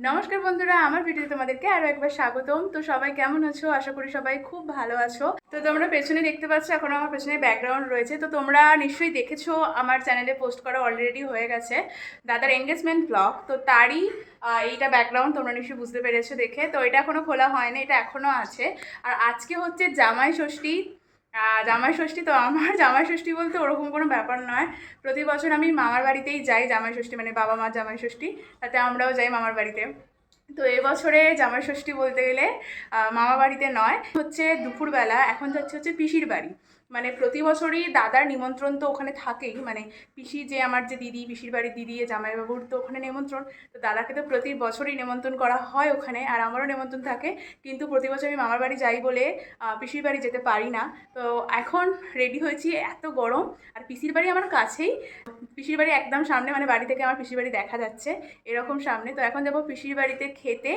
নমস্কার বন্ধুরা, আমার ভিডিওতে তোমাদেরকে আরো একবার স্বাগতম। তো সবাই কেমন আছো? আশা করি সবাই খুব ভালো আছো। তো তোমরা পেছনে দেখতে পাচ্ছ, এখন আমার পেছনে ব্যাকগ্রাউন্ড রয়েছে। তো তোমরা নিশ্চয়ই দেখেছো, আমার চ্যানেলে পোস্ট করা অলরেডি হয়ে গেছে দাদার এঙ্গেজমেন্ট ব্লগ। তো তারই এইটা ব্যাকগ্রাউন্ড, তোমরা নিশ্চয়ই বুঝতে পেরেছো দেখে। তো এটা এখনো খোলা হয়নি, এটা এখনো আছে। আর আজকে হচ্ছে জামাই ষষ্ঠী। জামাই ষষ্ঠী তো আমার জামাই ষষ্ঠী বলতে ওরকম কোনো ব্যাপার নয়। প্রতি বছর আমি মামার বাড়িতেই যাই জামাই ষষ্ঠী, মানে বাবা মার জামাই ষষ্ঠী, তাতে আমরাও যাই মামার বাড়িতে। তো এবছরে জামাই ষষ্ঠী বলতে গেলে মামা বাড়িতে নয়, হচ্ছে দুপুরবেলা এখন যাচ্ছে হচ্ছে পিসির বাড়ি। মানে প্রতি বছরই দাদার নিমন্ত্রণ তো ওখানে থাকেই, মানে পিসি যে আমার যে দিদি, পিসির বাড়ির দিদি, জামাইবাবুর তো ওখানে নিমন্ত্রণ। তো দাদাকে তো প্রতি বছরই নিমন্ত্রণ করা হয় ওখানে, আর আমারও নিমন্ত্রণ থাকে। কিন্তু প্রতি বছর আমি মামার বাড়ি যাই বলে পিসির বাড়ি যেতে পারি না। তো এখন রেডি হয়েছি, এত গরম। আর পিসির বাড়ি আমার কাছেই, পিসির বাড়ি একদম সামনে, মানে বাড়ি থেকে আমার পিসির বাড়ি দেখা যাচ্ছে এরকম সামনে। তো এখন যাবো পিসির বাড়িতে খেতে।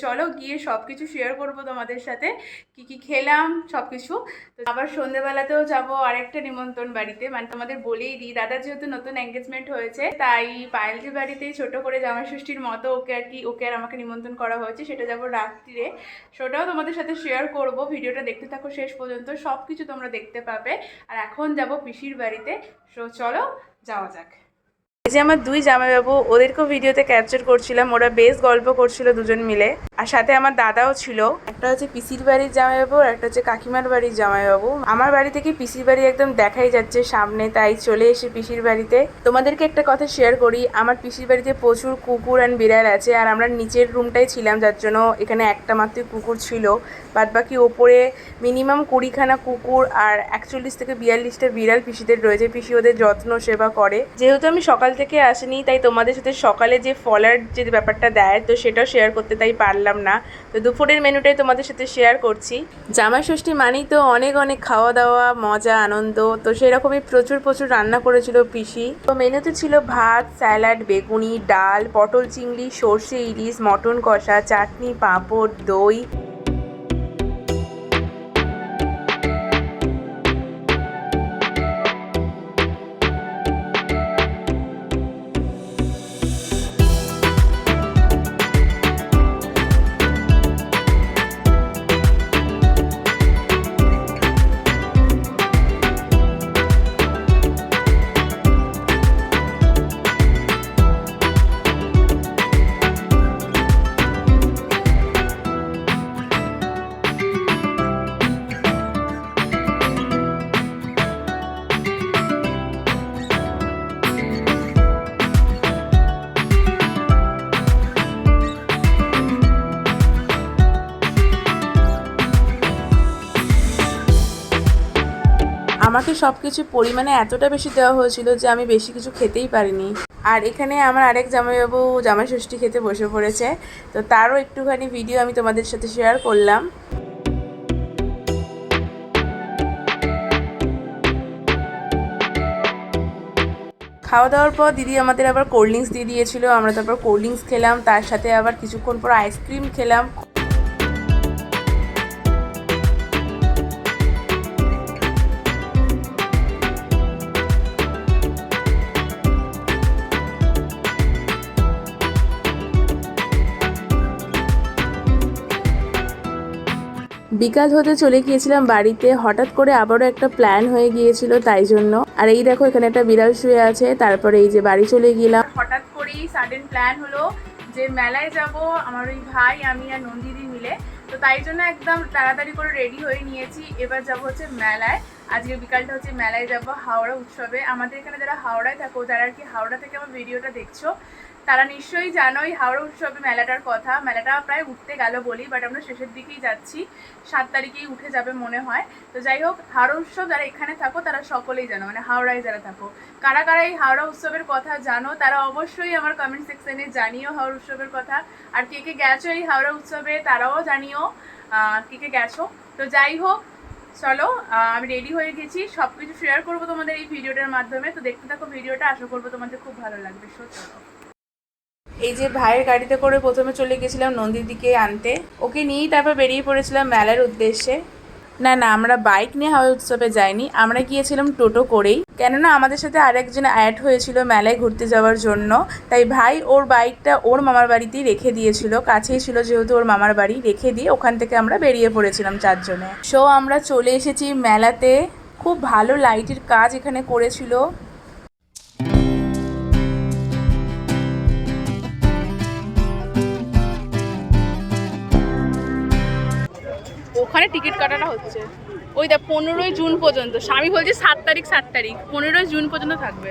চলো গিয়ে সব কিছু শেয়ার করবো তোমাদের সাথে, কি কি খেলাম সব কিছু। তো আবার সন্ধ্যেবেলাতেও যাবো আরেকটা নিমন্ত্রণ বাড়িতে, মানে তোমাদের বলেই দিই, দাদার যেহেতু নতুন এঙ্গেজমেন্ট হয়েছে, তাই পায়েলজির বাড়িতেই ছোট করে জামাই ষষ্ঠীর মতো ওকে আর আমাকে নিমন্ত্রণ করা হয়েছে। সেটা যাবো রাত্রিরে, সেটাও তোমাদের সাথে শেয়ার করব। ভিডিওটা দেখতে থাকো শেষ পর্যন্ত, সব কিছু তোমরা দেখতে পাবে। আর এখন যাবো পিসির বাড়িতে। চলো যাওয়া যাক। এই যে আমার দুই জামাইবাবু, ওদেরকেও ভিডিওতে ক্যাপচার করছিলাম, ওরা বেশ গল্প করছিল দুজন মিলে। আর সাথে আমার দাদাও ছিল, একটা হচ্ছে পিসির বাড়ির জামাইবাবু আর একটা হচ্ছে কাকিমার বাড়ির জামাইবাবু। আমার বাড়ি থেকে পিসির বাড়ি একদম দেখাই যাচ্ছে সামনে, তাই চলে এসে পিসির বাড়িতে। তোমাদেরকে একটা কথা শেয়ার করি, আমার পিসির বাড়িতে প্রচুর কুকুর আর বিড়াল আছে। আর আমরা নিচের রুমটাই ছিলাম, যার জন্য এখানে একটা মাত্র কুকুর ছিল, বাদ বাকি ওপরে মিনিমাম 20খানা কুকুর আর 41 থেকে 42টা বিড়াল পিসিদের রয়েছে। পিসি ওদের যত্ন সেবা করে। যেহেতু আমি সকাল থেকে আসিনি, তাই তোমাদের সাথে সকালে যে ফলার যে ব্যাপারটা দেয়, তো সেটাও শেয়ার করতে তাই পারলাম না। তো দুপুরের মেনুটাই তোমাদের সাথে শেয়ার করছি। জামাই ষষ্ঠী মানেই তো অনেক অনেক খাওয়া দাওয়া, মজা, আনন্দ। তো সেরকমই প্রচুর প্রচুর রান্না করেছিল পিসি। তো মেনুতে ছিল ভাত, স্যালাড, বেগুনি, ডাল, পটল চিংড়ি, সর্ষে ইলিশ, মটন কষা, চাটনি, পাঁপড়, দই। আমাকে সব কিছু পরিমাণে এতটা বেশি দেওয়া হয়েছিল যে আমি বেশি কিছু খেতেই পারিনি। আর এখানে আমার আরেক জামাইবাবু জামাই ষষ্ঠী খেতে বসে পড়েছে, তো তারও একটুখানি ভিডিও আমি তোমাদের সাথে শেয়ার করলাম। খাওয়া দাওয়ার পর দিদি আমাদের আবার কোল্ড ড্রিঙ্কস দিয়ে দিয়েছিল, আমরা তারপর কোল্ড ড্রিঙ্কস খেলাম, তার সাথে আবার কিছুক্ষণ পর আইসক্রিম খেলাম। বিকাল হতে চলে গিয়েছিলাম বাড়িতে, হঠাৎ করে আবারও একটা প্ল্যান হয়ে গিয়েছিল, তাই জন্য। আর এই দেখো এখানে একটা বিড়াল শুয়ে আছে। তারপরে এই যে বাড়ি চলে গেলাম, হঠাৎ করেই সাডেন প্ল্যান হলো যে মেলায় যাব আমার ওই ভাই, আমি আর নন্দিদি মিলে। তো তাই জন্য একদম তাড়াতাড়ি করে রেডি হয়ে নিয়েছি। এবার যাব হচ্ছে মেলায়। আজকে বিকালটা হচ্ছে মেলায় যাব, হাওড়া উৎসবে। আমাদের এখানে যারা হাওড়ায় থাকো, যারা আর কি হাওড়া থেকে আমার ভিডিওটা দেখছো, তারা নিশ্চয়ই জানোই হাওড়া উৎসবে মেলাটার কথা। মেলাটা প্রায় উঠতে গেল বলি, বাট আমরা শেষের দিকেই যাচ্ছি, 7 তারিখেই উঠে যাবে মনে হয়। তো যাই হোক, হাওড়া উৎসব যারা এখানে থাকো তারা সকলেই জানো, মানে হাওড়ায় যারা থাকো, কারা কারা এই হাওড়া উৎসবের কথা জানো তারা অবশ্যই আমার কমেন্ট সেকশনে জানিও হাওড়া উৎসবের কথা। আর কে কে গেছো এই হাওড়া উৎসবে তারাও জানিও কে কে গেছো। তো যাই হোক, চলো আমি রেডি হয়ে গেছি, সব কিছু শেয়ার করবো তোমাদের এই ভিডিওটার মাধ্যমে। তো দেখতে থাকো ভিডিওটা, আশা করবো তোমাদের খুব ভালো লাগবে। চলো, এই যে ভাইয়ের গাড়িতে করে প্রথমে চলে গেছিলাম নন্দীদিকে আনতে, ওকে নিয়েই তারপর বেরিয়ে পড়েছিলাম মেলার উদ্দেশ্যে। না না, আমরা বাইক নিয়ে হাওয়াই উৎসবে যাইনি, আমরা গিয়েছিলাম টোটো করেই। কেননা আমাদের সাথে আরেকজন অ্যাড হয়েছিল মেলায় ঘুরতে যাওয়ার জন্য, তাই ভাই ওর বাইকটা ওর মামার বাড়িতেই রেখে দিয়েছিল, কাছেই ছিল যেহেতু ওর মামার বাড়ি, রেখে দিয়ে ওখান থেকে আমরা বেরিয়ে পড়েছিলাম 4 জনে। সো আমরা চলে এসেছি মেলাতে। খুব ভালো লাইটের কাজ এখানে করেছিল। ওখানে টিকিট কাটাটা হচ্ছে, ওই দেখ 15ই জুন পর্যন্ত। স্বামী বলছে 7 তারিখ 15ই জুন পর্যন্ত থাকবে।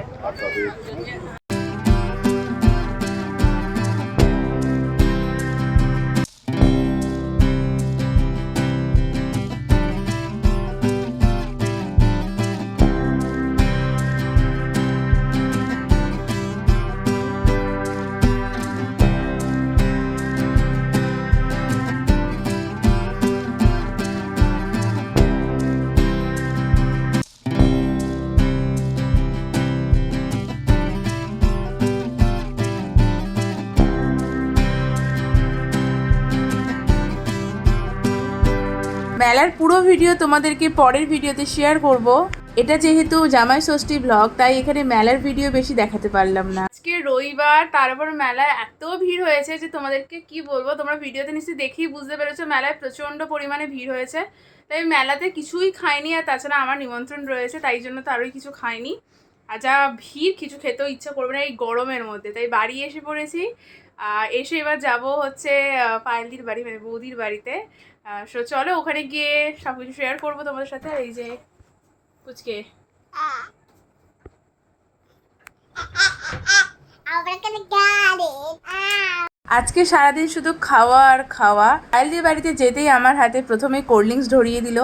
মেলার পুরো ভিডিও তোমাদেরকে পরের ভিডিওতে শেয়ার করব। এটা যেহেতু জামাই ষষ্ঠী ব্লগ, তাই এখানে মেলার ভিডিও বেশি দেখাতে পারলাম না। আজকে রবিবার, তারপর মেলায় এত ভিড় হয়েছে যে তোমাদেরকে কি বলবো, তোমরা ভিডিওতে নিশ্চয়ই দেখেই বুঝতে পেরেছো মেলায় প্রচণ্ড পরিমাণে ভিড় হয়েছে। তাই মেলাতে কিছুই খাইনি, আর তাছাড়া আমার নিমন্ত্রণ রয়েছে তাই জন্য তো আরোই কিছু খাইনি। আর যা ভিড়, কিছু খেতেও ইচ্ছা করবে না এই গরমের মধ্যে, তাই বাড়ি এসে পড়েছি। এসে এবার যাব হচ্ছে পায়েলদির বাড়ি, মানে বৌদির বাড়িতে। সো চলো ওখানে গিয়ে সব কিছু শেয়ার করবো তোমাদের সাথে। আর এই যে পুচকে আজকে সারাদিন শুধু খাওয়া আর খাওয়া। পায়েলদির বাড়িতে যেতেই আমার হাতে প্রথমে কোল্ড ড্রিঙ্কস ধরিয়ে দিল,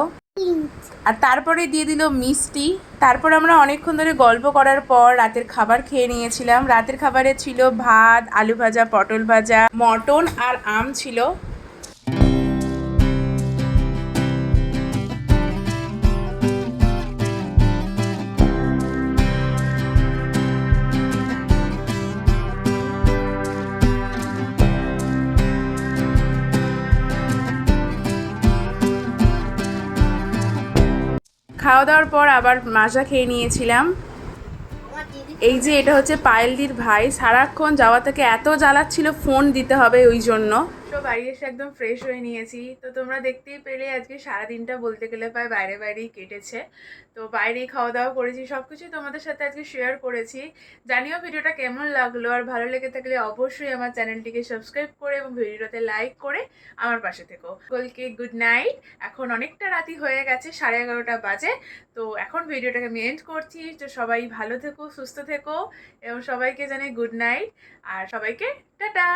আর তারপরে দিয়ে দিল মিষ্টি। তারপর আমরা অনেকক্ষণ ধরে গল্প করার পর রাতের খাবার খেয়ে নিয়েছিলাম। রাতের খাবারে ছিল ভাত, আলু ভাজা, পটল ভাজা, মটন আর আম ছিল। খাওয়া দাওয়ার পর আবার মাজা খেয়ে নিয়েছিলাম। এই যে এটা হচ্ছে পায়েলদির ভাই, সারাক্ষণ যাওয়া থেকে এত জ্বালাচ্ছিল ফোন দিতে হবে ওই জন্য। তো বাড়ি এসে একদম ফ্রেশ হয়ে নিয়েছি। তো তোমরা দেখতেই পেলে আজকে সারাদিনটা বলতে গেলে প্রায় বাইরেই কেটেছে। তো বাইরেই খাওয়া দাওয়া করেছি, সব কিছুই তোমাদের সাথে আজকে শেয়ার করেছি। জানিও ভিডিওটা কেমন লাগলো, আর ভালো লেগে থাকলে অবশ্যই আমার চ্যানেলটিকে সাবস্ক্রাইব করে এবং ভিডিওটাতে লাইক করে আমার পাশে থেকো। সকলকে গুড নাইট। এখন অনেকটা রাতি হয়ে গেছে, 11:30 বাজে। তো এখন ভিডিওটাকে আমি এন্ড করছি। তো সবাই ভালো থেকো, সুস্থ থেকো, এবং সবাইকে জানাই গুড নাইট, আর সবাইকে টাটা।